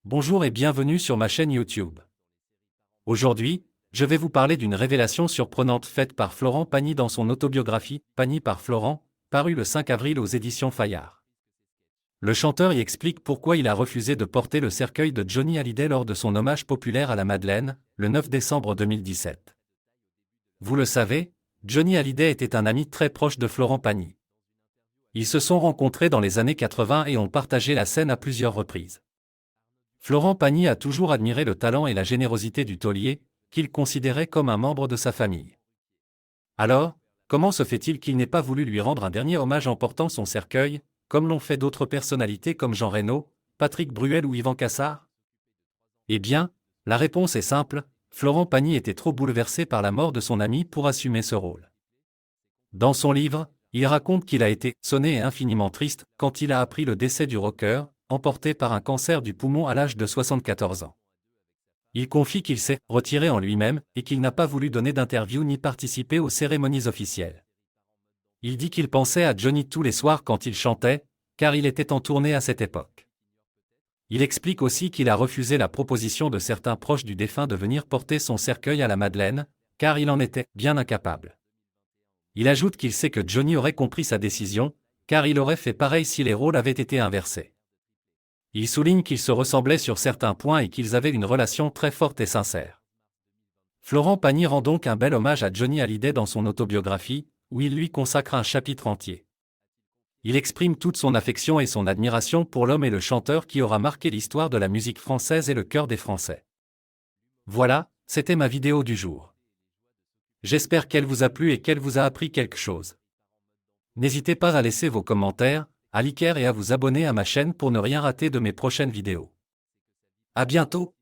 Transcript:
Bonjour et bienvenue sur ma chaîne YouTube. Aujourd'hui, je vais vous parler d'une révélation surprenante faite par Florent Pagny dans son autobiographie « Pagny par Florent », parue le 5 avril aux éditions Fayard. Le chanteur y explique pourquoi il a refusé de porter le cercueil de Johnny Hallyday lors de son hommage populaire à la Madeleine, le 9 décembre 2017. Vous le savez, Johnny Hallyday était un ami très proche de Florent Pagny. Ils se sont rencontrés dans les années 80 et ont partagé la scène à plusieurs reprises. Florent Pagny a toujours admiré le talent et la générosité du taulier, qu'il considérait comme un membre de sa famille. Alors, comment se fait-il qu'il n'ait pas voulu lui rendre un dernier hommage en portant son cercueil, comme l'ont fait d'autres personnalités comme Jean Reno, Patrick Bruel ou Yvan Cassard? Eh bien, la réponse est simple, Florent Pagny était trop bouleversé par la mort de son ami pour assumer ce rôle. Dans son livre, il raconte qu'il a été sonné et infiniment triste quand il a appris le décès du rocker, emporté par un cancer du poumon à l'âge de 74 ans. Il confie qu'il s'est retiré en lui-même et qu'il n'a pas voulu donner d'interview ni participer aux cérémonies officielles. Il dit qu'il pensait à Johnny tous les soirs quand il chantait, car il était en tournée à cette époque. Il explique aussi qu'il a refusé la proposition de certains proches du défunt de venir porter son cercueil à la Madeleine, car il en était bien incapable. Il ajoute qu'il sait que Johnny aurait compris sa décision, car il aurait fait pareil si les rôles avaient été inversés. Il souligne qu'ils se ressemblaient sur certains points et qu'ils avaient une relation très forte et sincère. Florent Pagny rend donc un bel hommage à Johnny Hallyday dans son autobiographie, où il lui consacre un chapitre entier. Il exprime toute son affection et son admiration pour l'homme et le chanteur qui aura marqué l'histoire de la musique française et le cœur des Français. Voilà, c'était ma vidéo du jour. J'espère qu'elle vous a plu et qu'elle vous a appris quelque chose. N'hésitez pas à laisser vos commentaires, à liker et à vous abonner à ma chaîne pour ne rien rater de mes prochaines vidéos. À bientôt!